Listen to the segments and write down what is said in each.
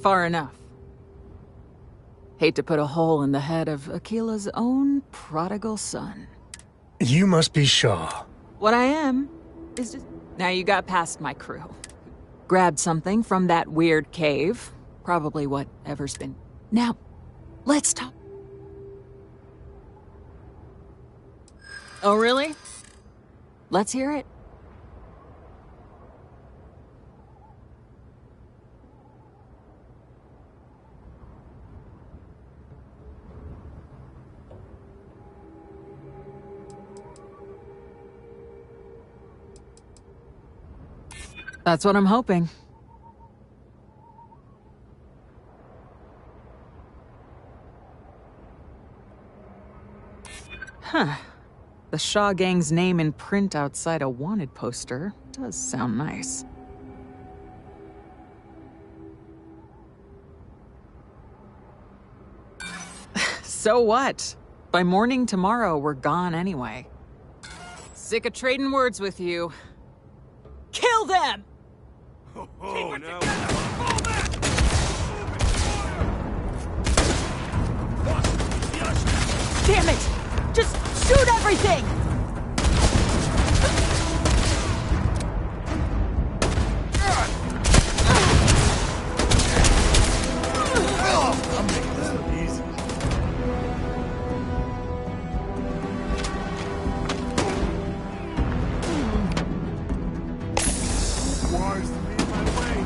Far enough. Hate to put a hole in the head of Akila's own prodigal son. You must be Shaw. What I am is just... Now you got past my crew. Grabbed something from that weird cave. Probably whatever's been... Now, let's talk. Oh, really? Let's hear it. That's what I'm hoping. Huh. The Shaw Gang's name in print outside a wanted poster does sound nice. So what? By morning tomorrow, we're gone anyway. Sick of trading words with you. Kill them! Oh, no. Damn it! Just shoot everything! I'm making this look easy. Wise to lead my way.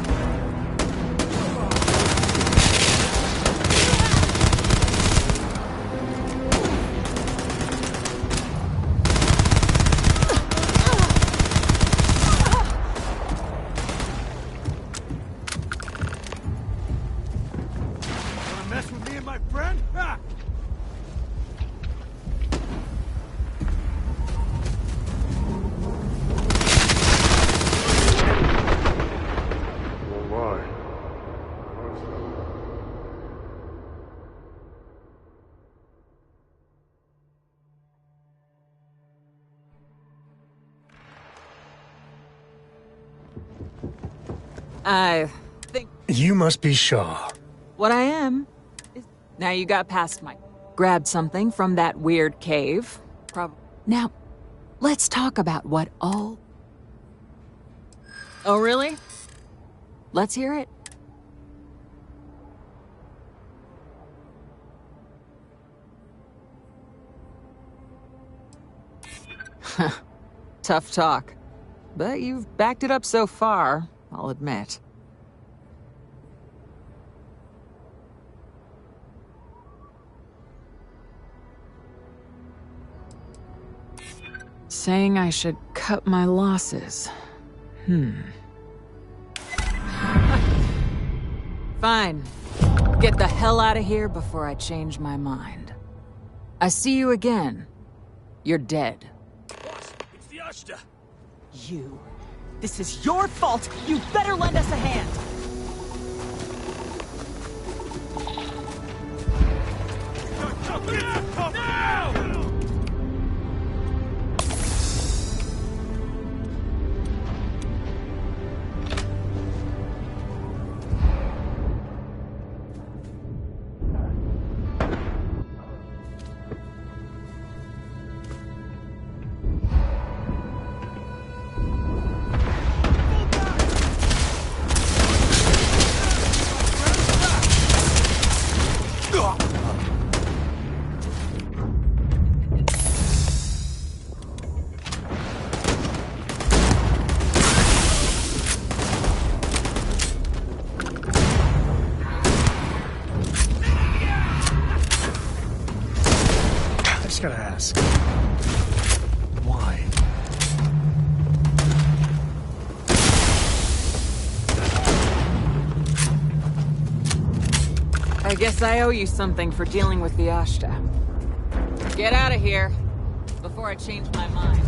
Wanna mess with me and my friend? Ha! Oh my. I think You must be Shaw. what I am is... Now you got past my... Grabbed something from that weird cave. Now, let's talk about what all... Oh, really? Let's hear it. Tough talk. But you've backed it up so far, I'll admit. Saying I should cut my losses. Fine. Get the hell out of here before I change my mind. I see you again. You're dead. Boss, it's the Ashta. You. This is your fault. You better lend us a hand. Now! I just gotta ask. Why? I guess I owe you something for dealing with the Ashta. Get out of here before I change my mind.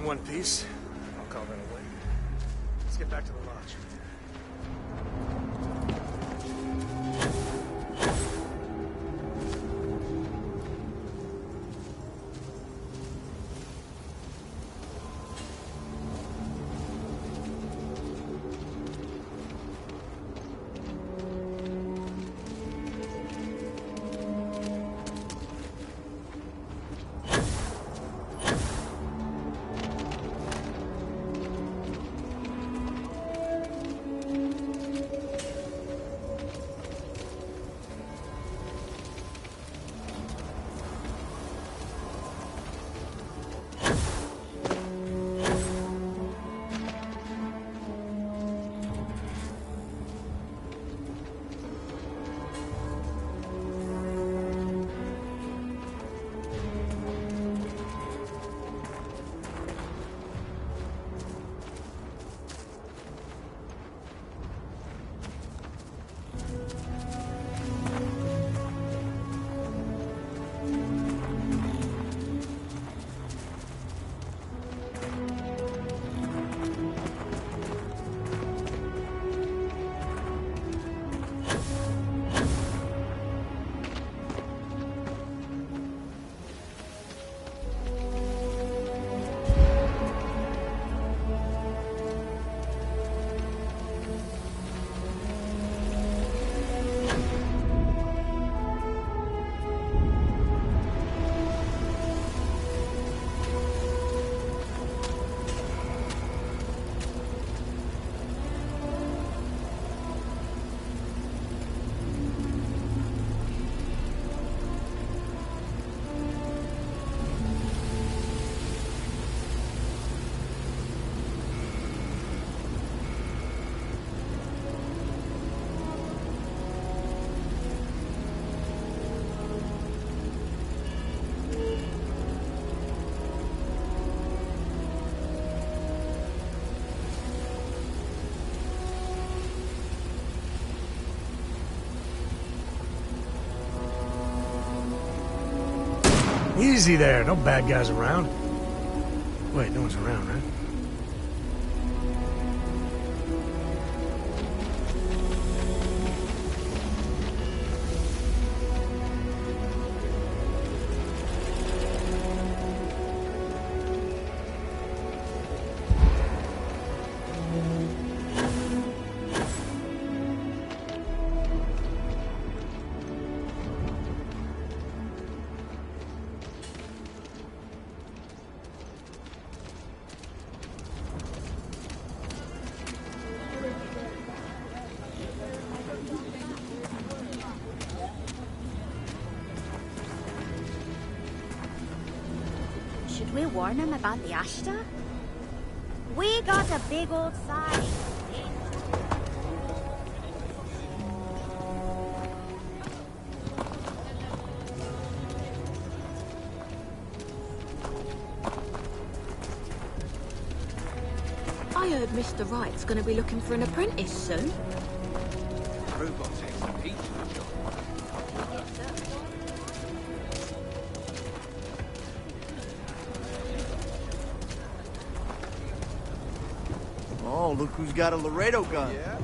in one piece. I'll call that a win. Let's get back to the lodge. Easy there, no bad guys around. Wait, no one's around, right? Should we warn him about the Ashta? We got a big old sign. I heard Mr. Wright's gonna be looking for an apprentice soon. Robot takes the pizza job. Oh, look who's got a Laredo gun. Yeah?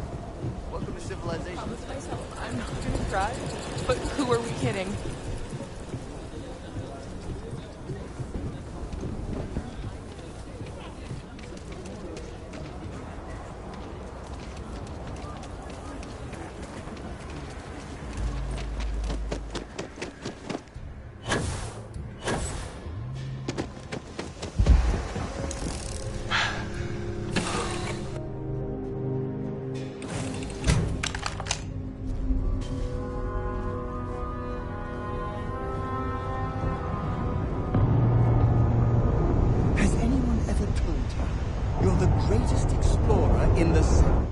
Welcome to civilization. I'm not gonna try. But who are we kidding? Greatest explorer in the sun.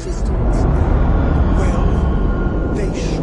systems. Well, they should.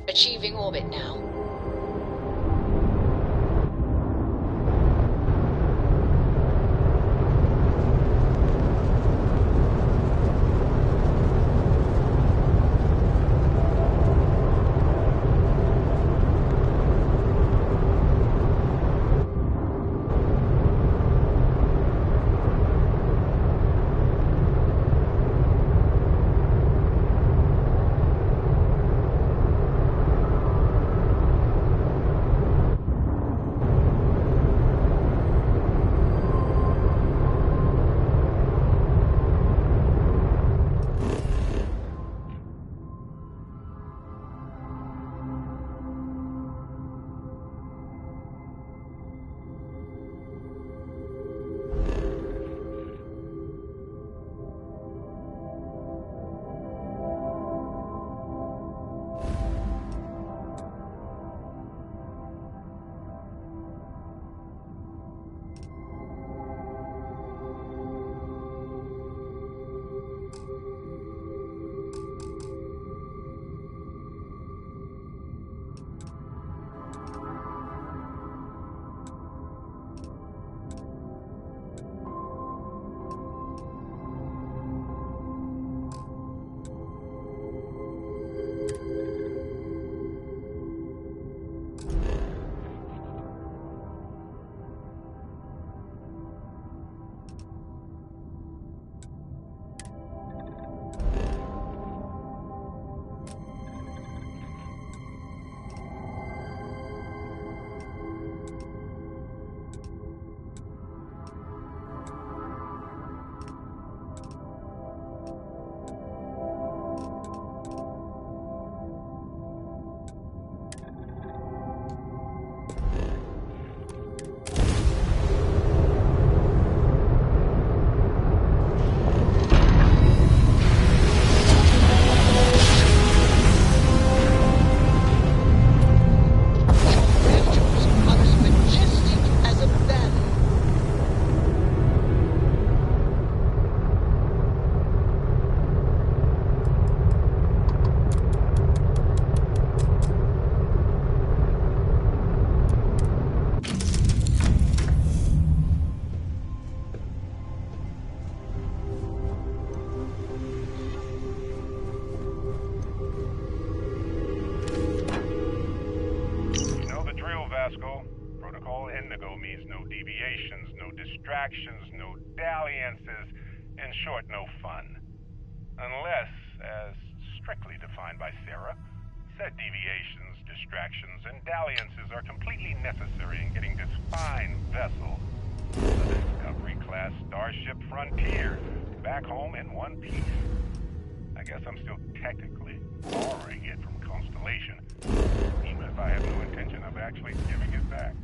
Achieving orbit now. Well, indigo means no deviations, no distractions, no dalliances, in short, no fun. Unless, as strictly defined by Sarah, said deviations, distractions, and dalliances are completely necessary in getting this fine vessel, the Discovery-class Starship Frontier, back home in one piece. I guess I'm still technically borrowing it from Constellation, even if I have no intention of actually giving it back.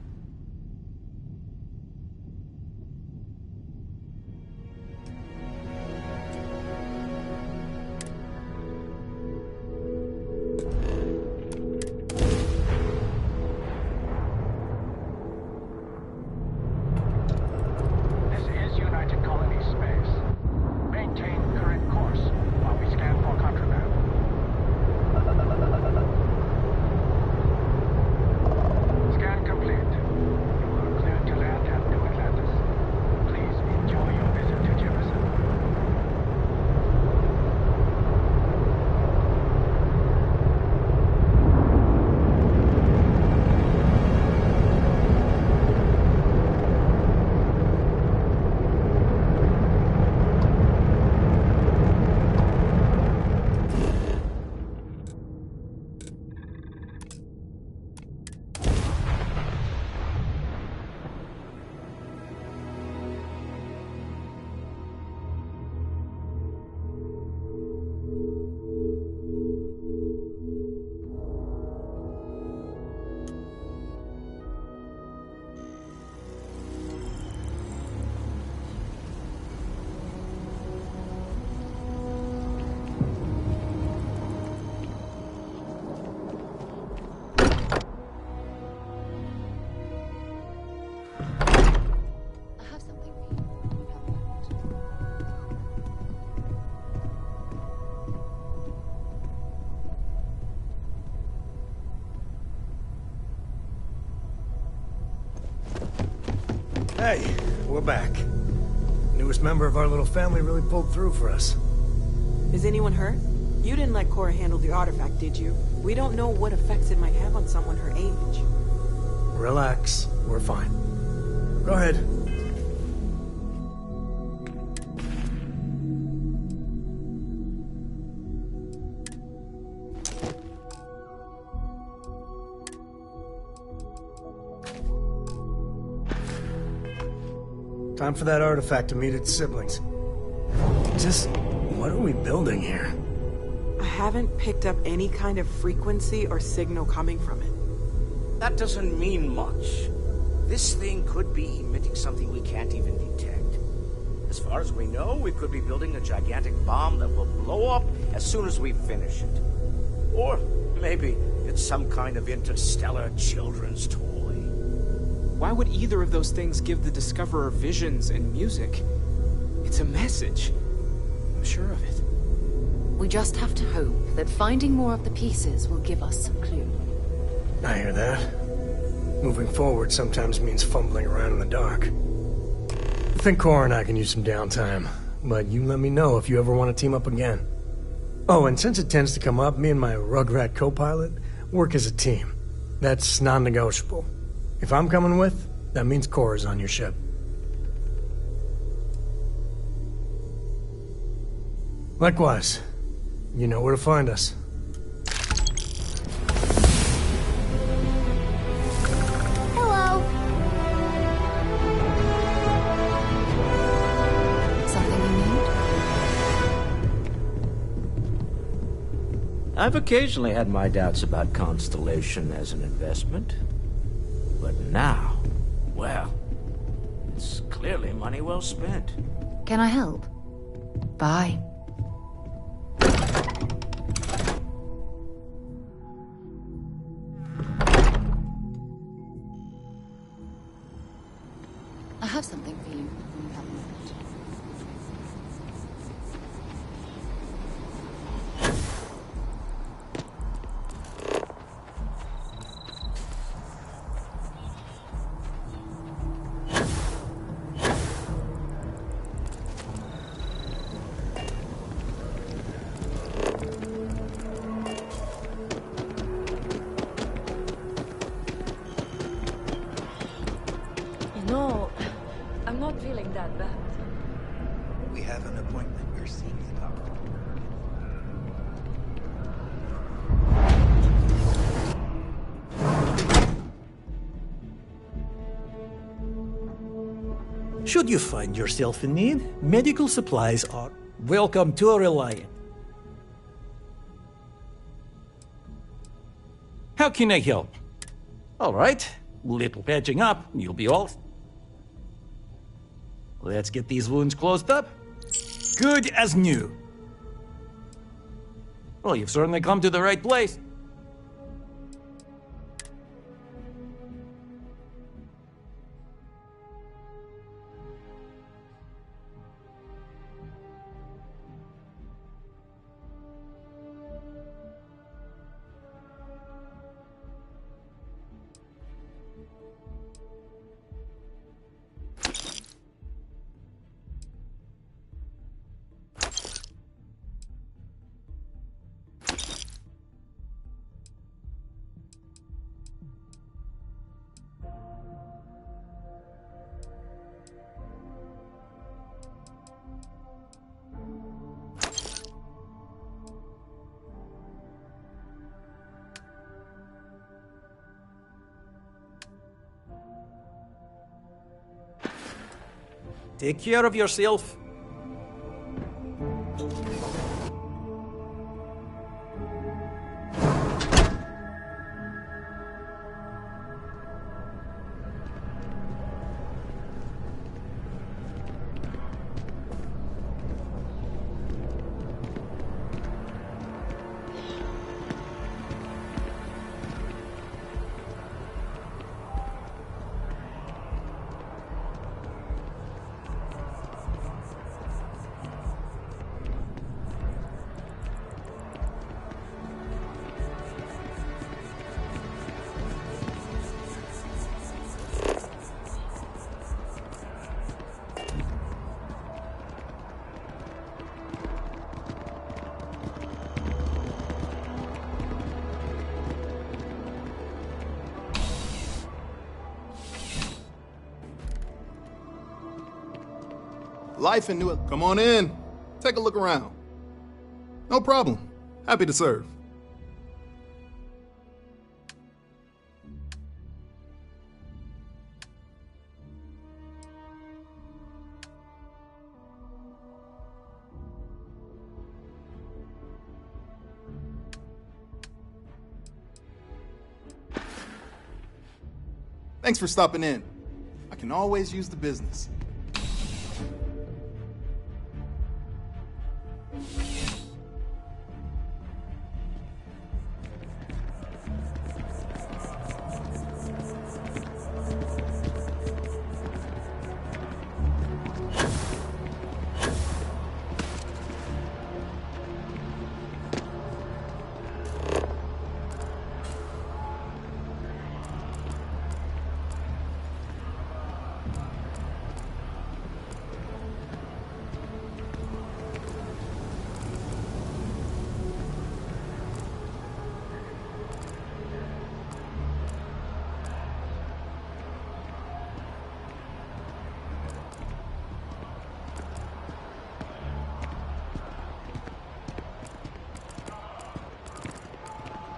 Hey, we're back. Newest member of our little family really pulled through for us. Is anyone hurt? You didn't let Cora handle the artifact, did you? We don't know what effects it might have on someone her age. Relax, we're fine. Go ahead. Time for that artifact to meet its siblings. Just, what are we building here? I haven't picked up any kind of frequency or signal coming from it. That doesn't mean much. This thing could be emitting something we can't even detect. As far as we know, we could be building a gigantic bomb that will blow up as soon as we finish it. Or maybe it's some kind of interstellar children's toy. Why would either of those things give the Discoverer visions and music? It's a message. I'm sure of it. We just have to hope that finding more of the pieces will give us some clue. I hear that. Moving forward sometimes means fumbling around in the dark. I think Cora and I can use some downtime, but you let me know if you ever want to team up again. Oh, and since it tends to come up, me and my Rugrat co-pilot work as a team. That's non-negotiable. If I'm coming with, that means Cora's on your ship. Likewise, you know where to find us. Hello. Something you need? I've occasionally had my doubts about Constellation as an investment. But now, well, it's clearly money well spent. Can I help? Bye. I have something for you. you're seeing stuff. Should you find yourself in need, medical supplies are welcome to a Reliant. How can I help? All right, little patching up, you'll be all... Let's get these wounds closed up. Good as new. Well, you've certainly come to the right place. Take care of yourself. Life in New... Come on in. Take a look around. No problem. Happy to serve. Thanks for stopping in. I can always use the business.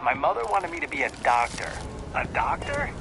My mother wanted me to be a doctor. A doctor?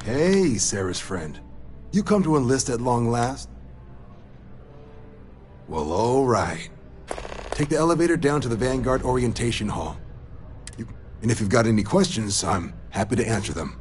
Hey, Sarah's friend. You come to enlist at long last? Well, all right. Take the elevator down to the Vanguard Orientation Hall. And if you've got any questions, I'm happy to answer them.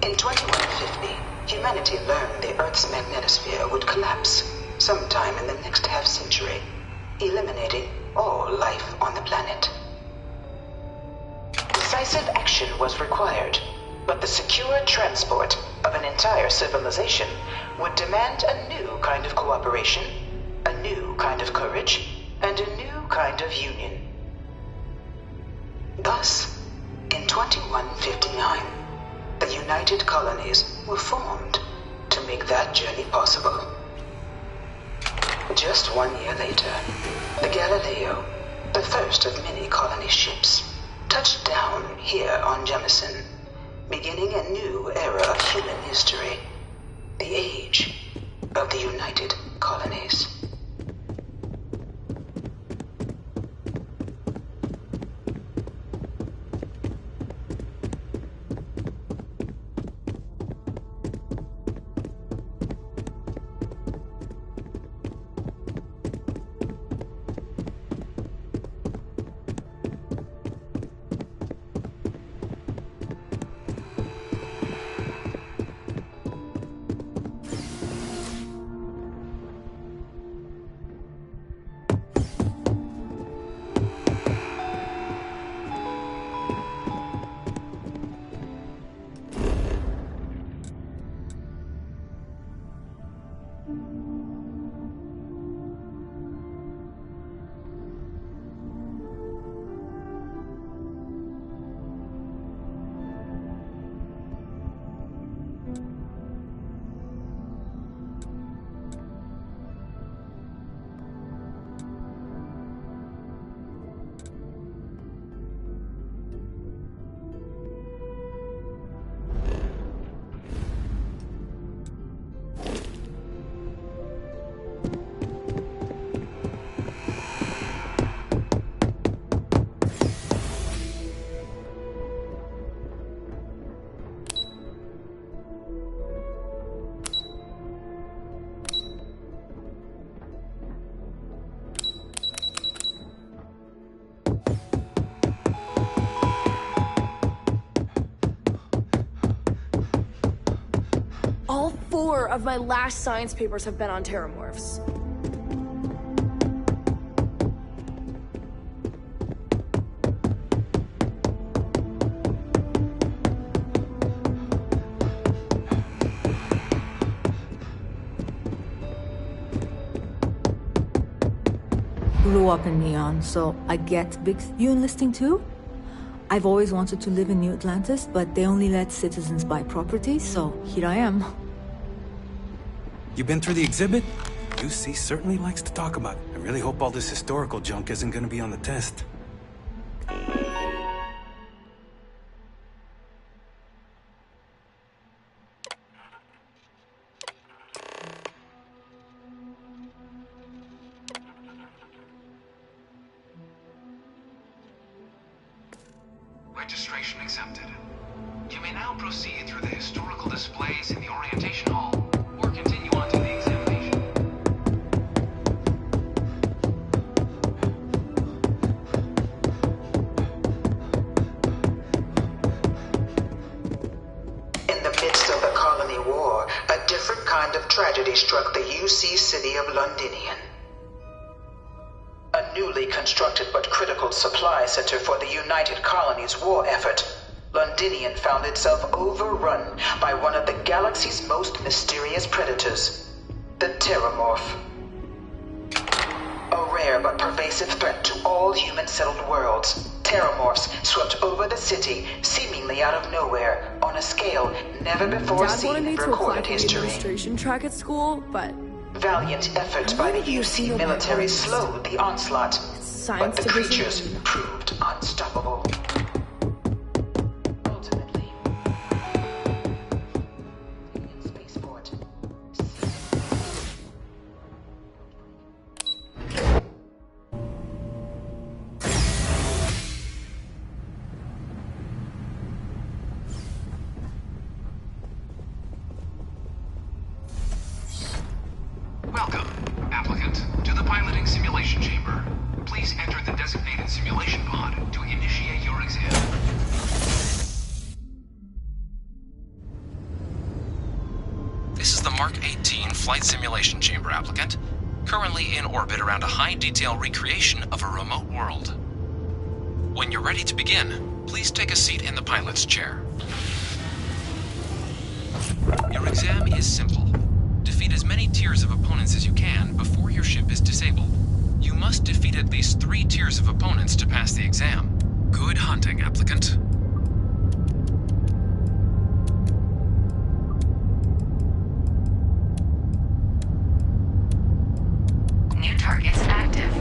In 2150, humanity learned the Earth's magnetosphere would collapse sometime in the next half-century, eliminating all life on the planet. Decisive action was required, but the secure transport of an entire civilization would demand a new kind of cooperation, a new kind of courage, and a new kind of union. Thus, in 2159, the United Colonies were formed to make that journey possible. Just 1 year later, the Galileo, the first of many colony ships, touched down here on Jemison, beginning a new era of human history, the age of the United Colonies. All 4 of my last science papers have been on terramorphs. Grew up in Neon, so I get big. You enlisting too? I've always wanted to live in New Atlantis, but they only let citizens buy property, so here I am. You been through the exhibit? UC certainly likes to talk about it. I really hope all this historical junk isn't gonna be on the test. Registration accepted. You may now proceed through the historical displays in the orientation hall, or continue on to the examination. In the midst of the colony war, a different kind of tragedy struck the UC city of Londinian. A newly constructed but critical supply center for the United Colonies' war effort, Londinian found itself overrun by one of the galaxy's most mysterious predators, the Terramorph. A rare but pervasive threat to all human-settled worlds, Terramorphs swept over the city, seemingly out of nowhere, on a scale never before Dad seen wanted me in to apply recorded for the history. administration track at school, but Valiant effort by the UC military slowed the onslaught, but Science the Division. creatures proved unstoppable. Welcome, applicant, to the piloting simulation chamber. Please enter the designated simulation pod to initiate your exam. This is the Mark 18 flight simulation chamber, applicant. Currently in orbit around a high-detail recreation of a remote world. When you're ready to begin, please take a seat in the pilot's chair. Your exam is simple. Defeat as many tiers of opponents as you can before your ship is disabled. You must defeat at least 3 tiers of opponents to pass the exam. Good hunting, applicant. New targets active.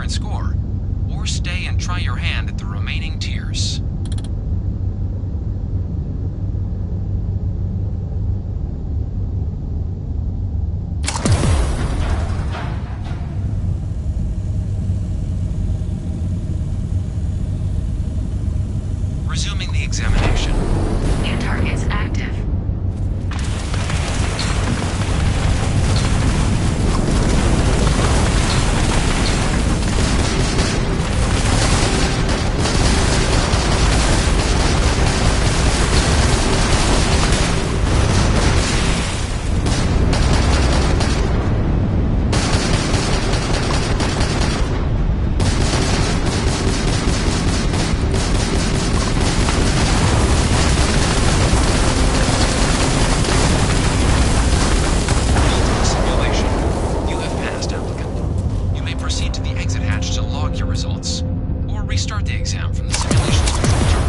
current score, or stay and try your hand at the remaining tiers. Resuming the examination. New targets active. Restart the exam from the simulation's control tower.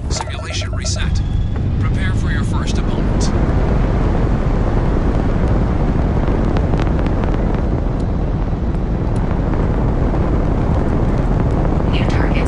Simulation reset. Prepare for your first opponent. New target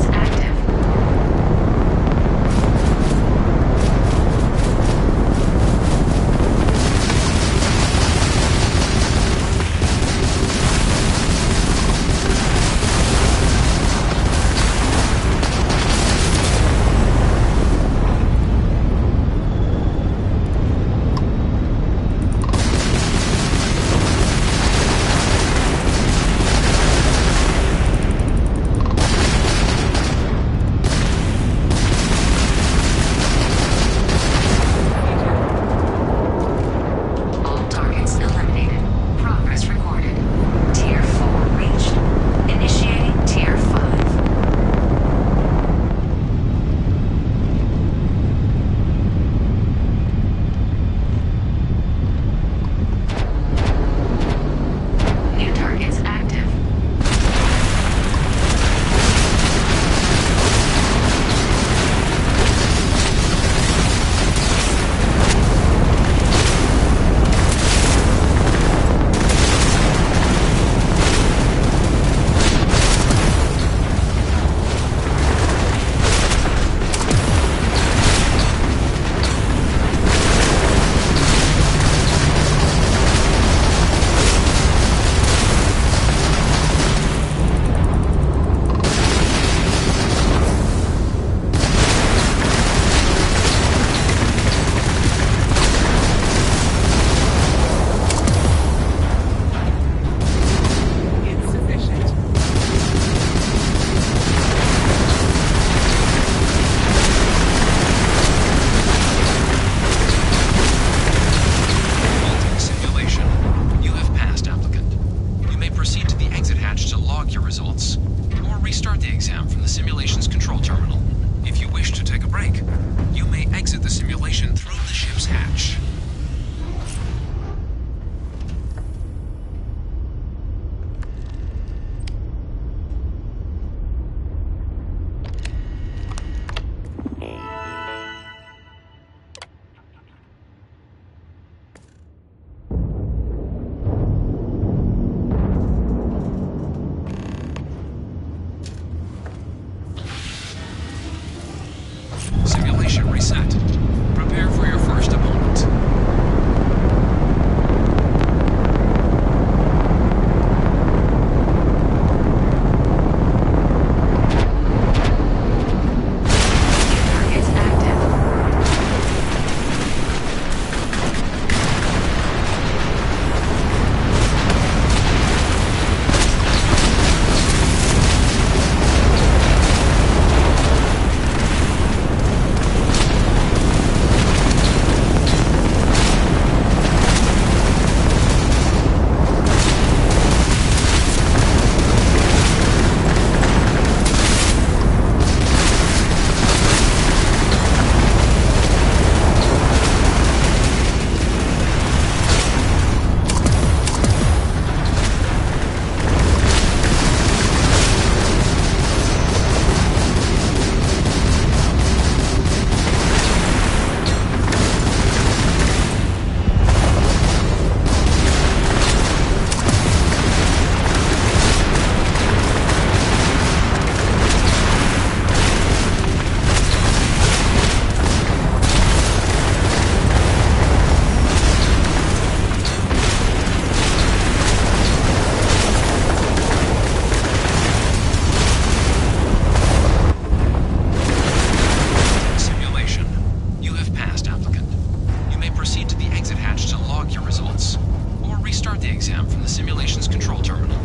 the simulation's control terminal.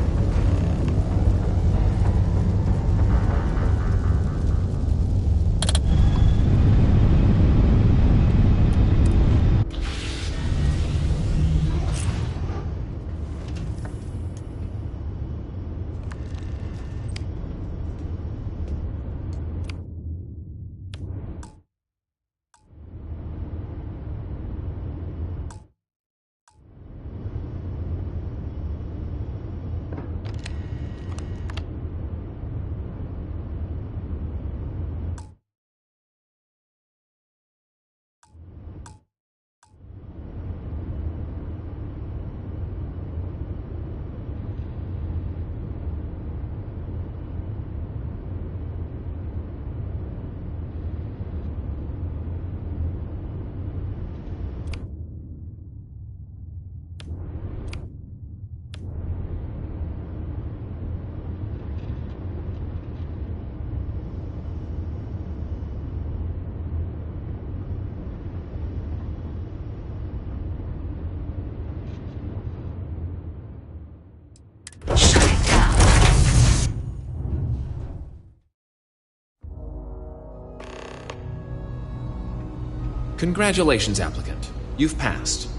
Congratulations, applicant. You've passed.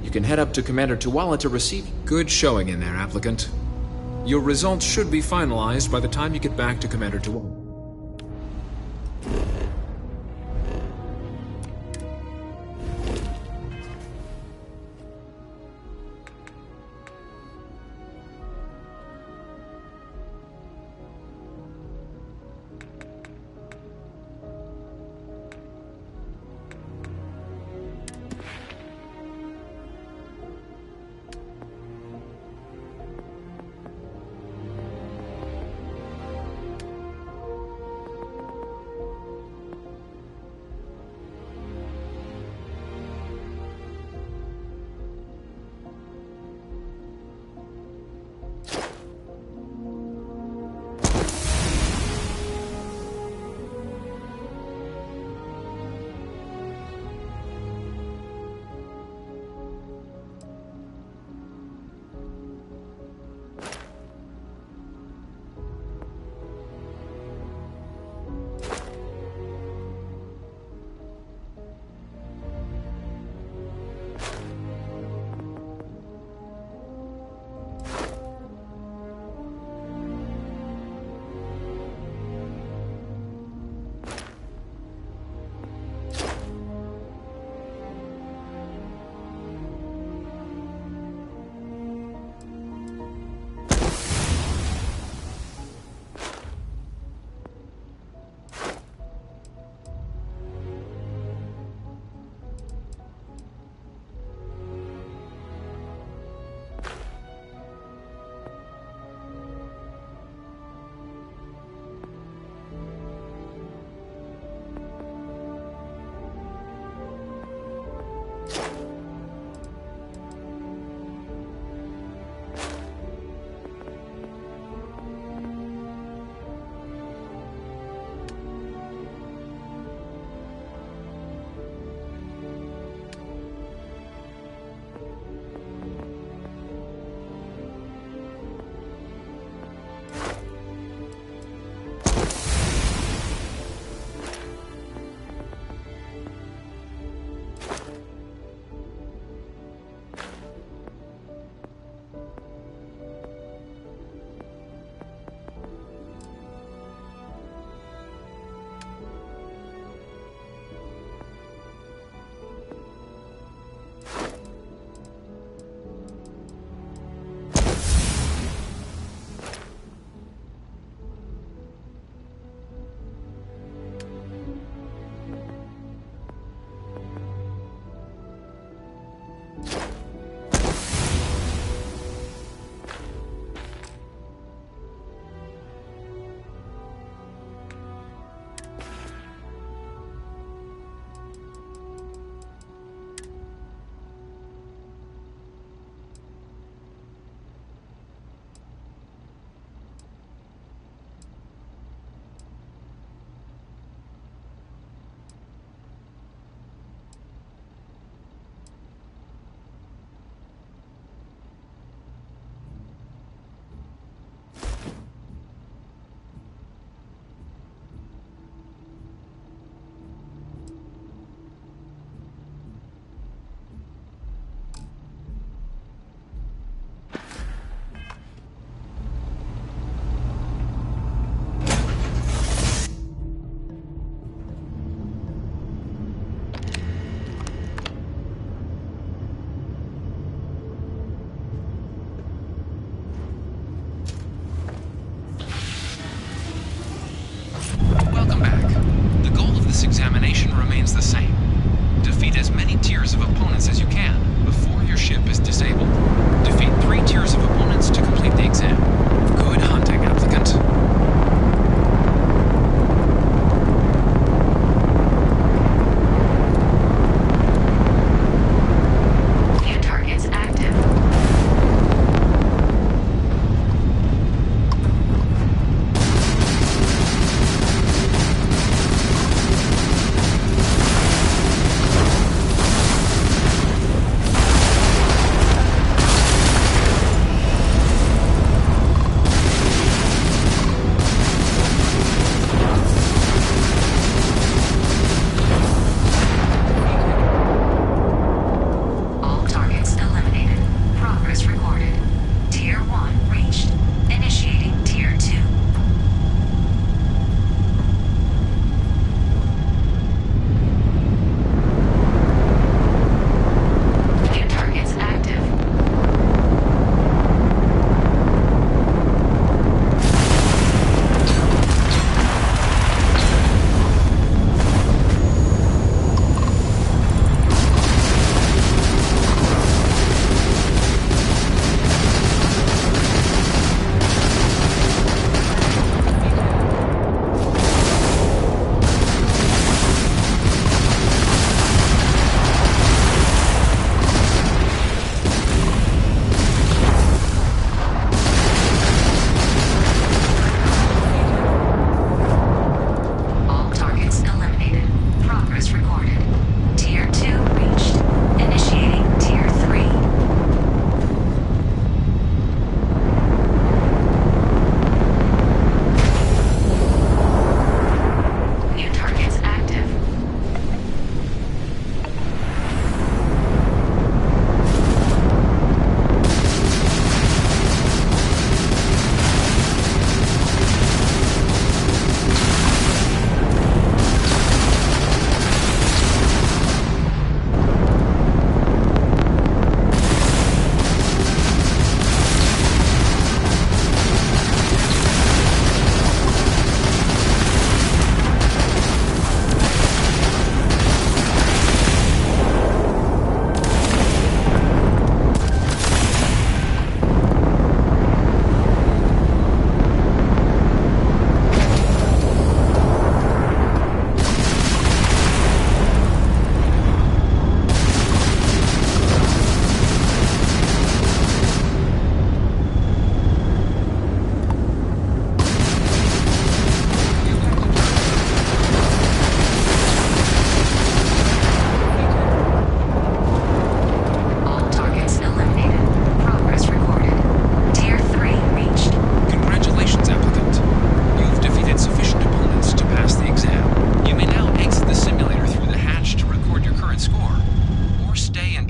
You can head up to Commander Tuwala to receive... Good showing in there, applicant. Your results should be finalized by the time you get back to Commander Tuwala.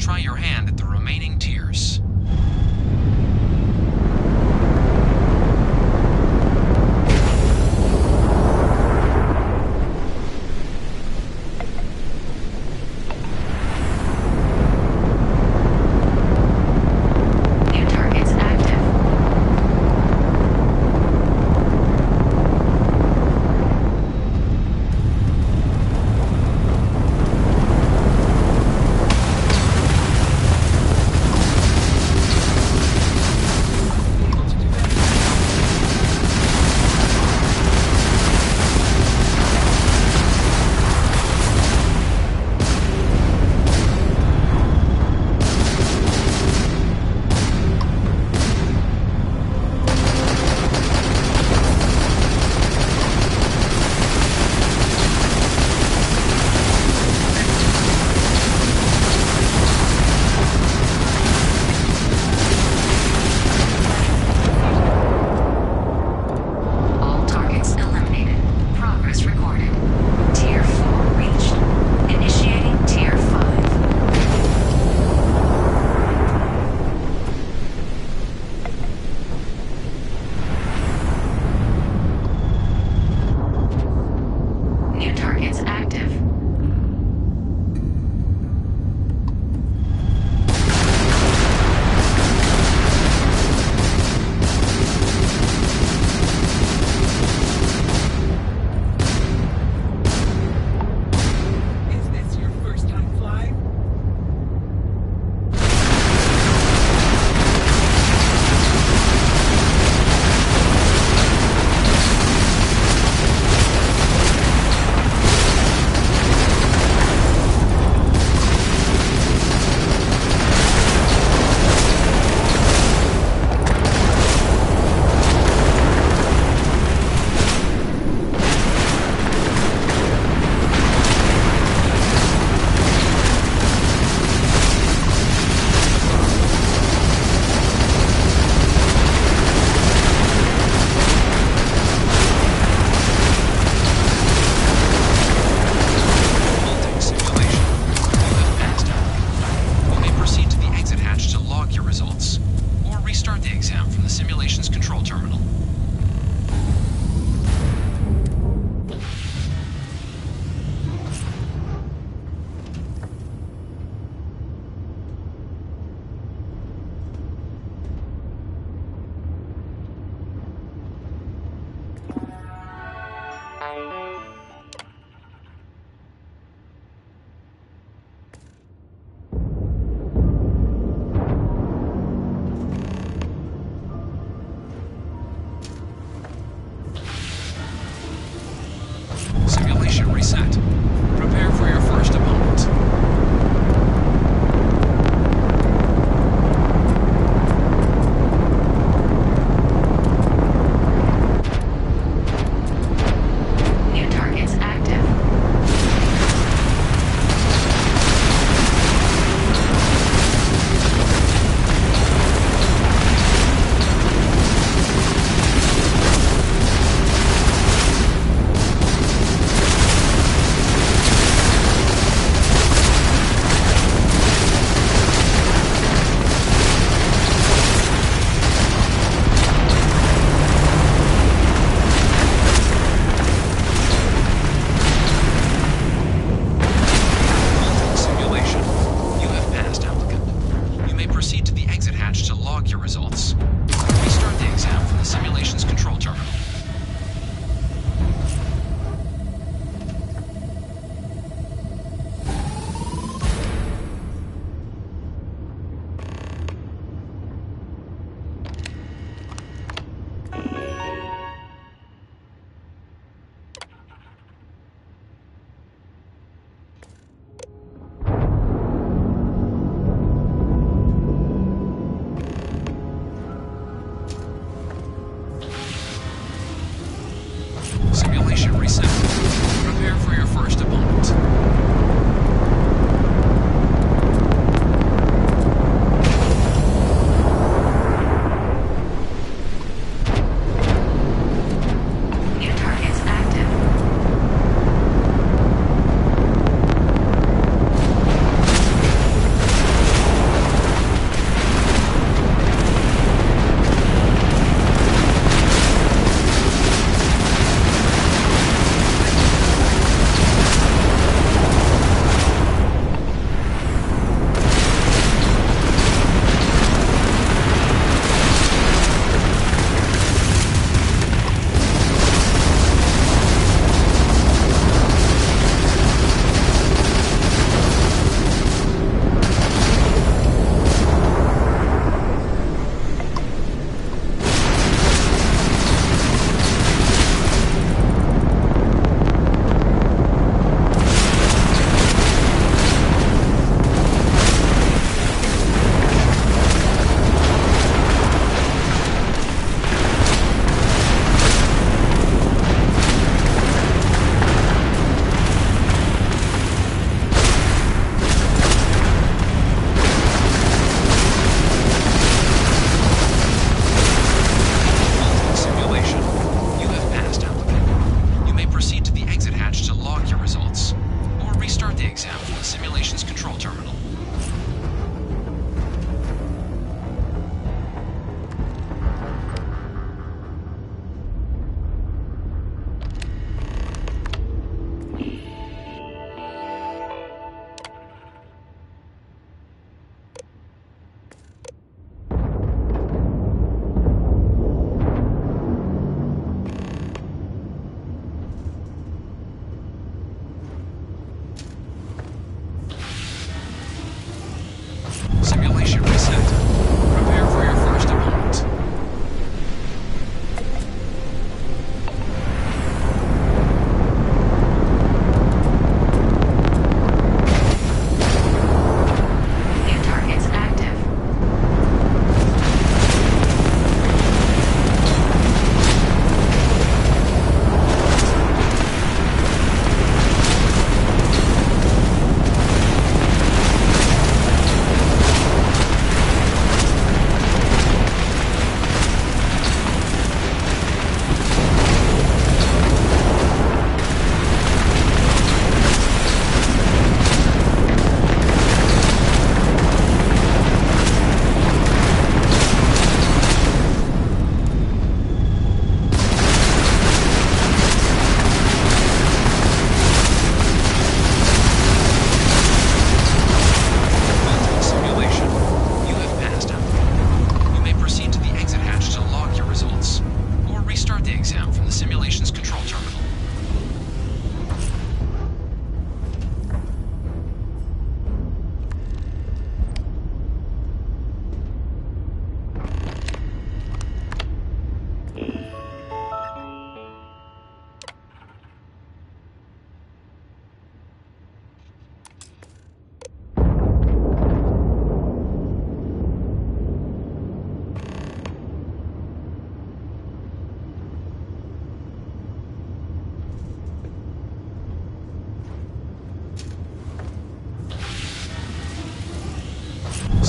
try your hand at the remaining tiers.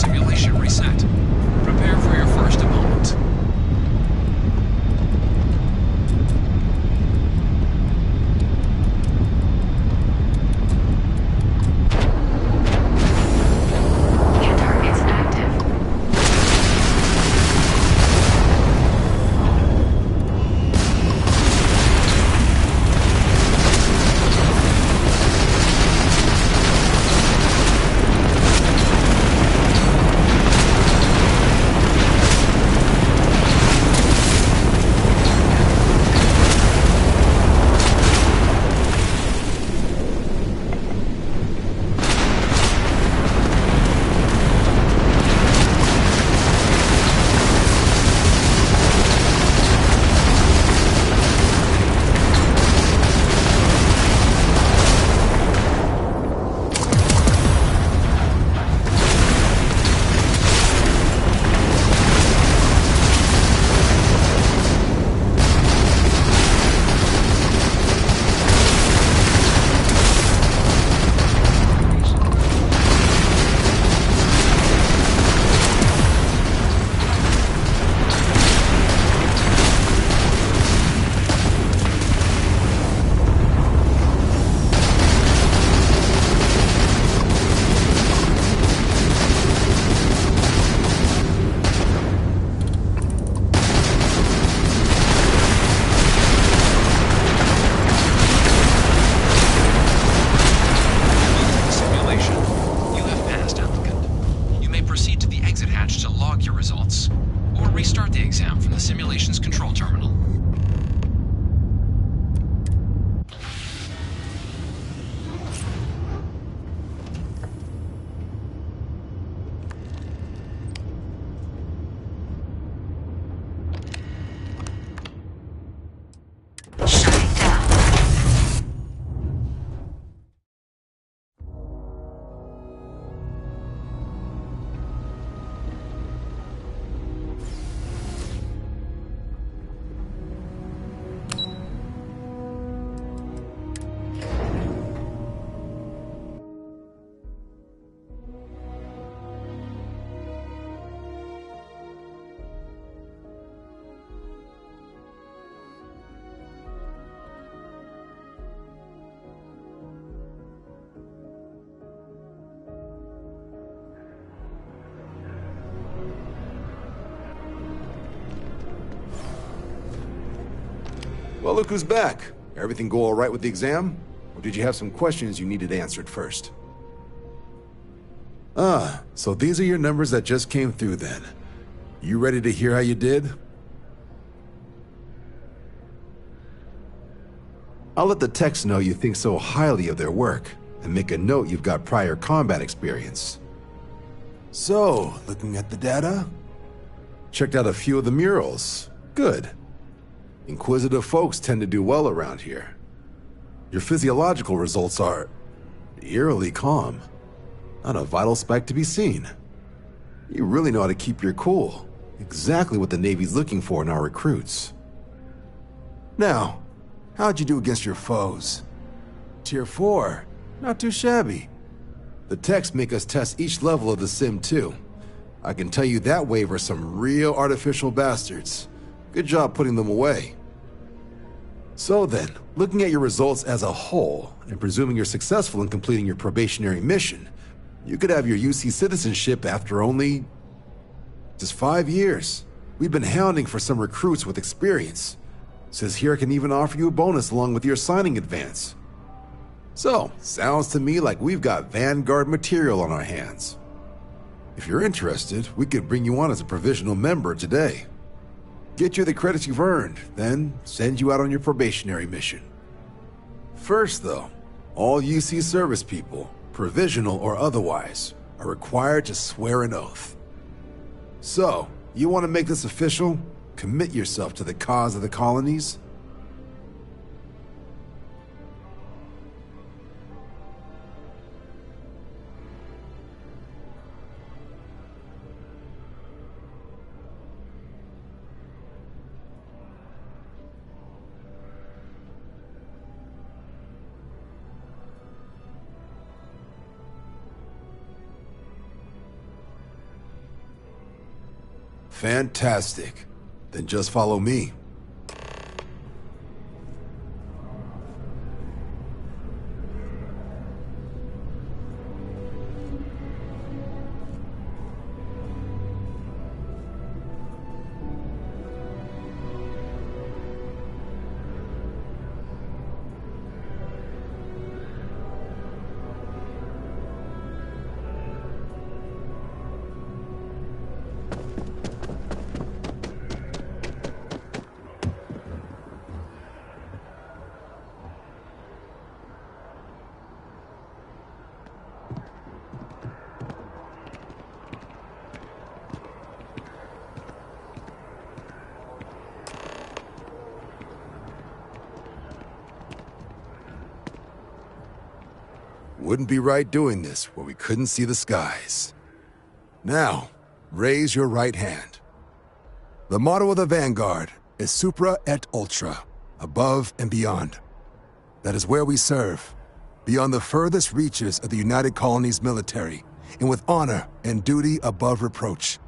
Simulation reset. Prepare for your first moment. Well, look who's back. Everything go all right with the exam? Or did you have some questions you needed answered first? Ah, so these are your numbers that just came through then. You ready to hear how you did? I'll let the techs know you think so highly of their work, and make a note you've got prior combat experience. So, looking at the data? Checked out a few of the murals. Good. Inquisitive folks tend to do well around here. Your physiological results are eerily calm. Not a vital spike to be seen. You really know how to keep your cool. Exactly what the Navy's looking for in our recruits. Now, how'd you do against your foes? Tier 4. Not too shabby. The techs make us test each level of the sim too. I can tell you that wave are some real artificial bastards. Good job putting them away. So then, looking at your results as a whole, and presuming you're successful in completing your probationary mission, you could have your UC citizenship after only just 5 years. We've been hounding for some recruits with experience. Says here I can even offer you a bonus along with your signing advance. So, sounds to me like we've got Vanguard material on our hands. If you're interested, we could bring you on as a provisional member today. Get you the credits you've earned, then send you out on your probationary mission. First though, all UC service people, provisional or otherwise, are required to swear an oath. So, you want to make this official? Commit yourself to the cause of the colonies? Fantastic. Then just follow me. Wouldn't be right doing this where we couldn't see the skies. Now, raise your right hand. The motto of the Vanguard is Supra et Ultra, above and beyond. That is where we serve, beyond the furthest reaches of the United Colonies military, and with honor and duty above reproach.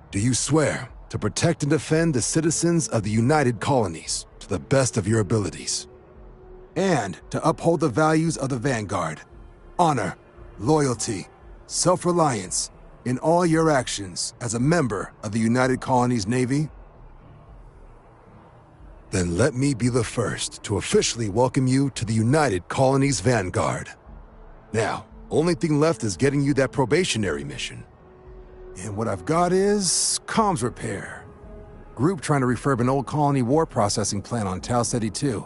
Do you swear to protect and defend the citizens of the United Colonies to the best of your abilities, and to uphold the values of the Vanguard? Honor, loyalty, self-reliance in all your actions as a member of the United Colonies Navy? Then let me be the first to officially welcome you to the United Colonies Vanguard. Now, only thing left is getting you that probationary mission. And what I've got is comms repair. Group trying to refurb an old colony war processing plant on Tau Ceti 2.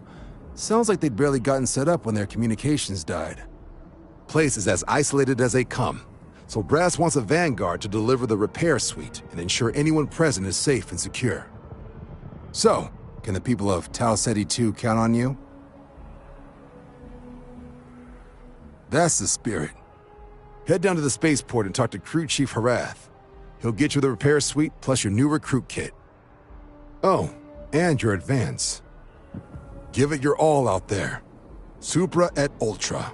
Sounds like they'd barely gotten set up when their communications died. Place is as isolated as they come, so Brass wants a Vanguard to deliver the repair suite and ensure anyone present is safe and secure. So, can the people of Tau Ceti 2 count on you? That's the spirit. Head down to the spaceport and talk to Crew Chief Harath. He'll get you the repair suite plus your new recruit kit. Oh, and your advance. Give it your all out there. Supra et Ultra.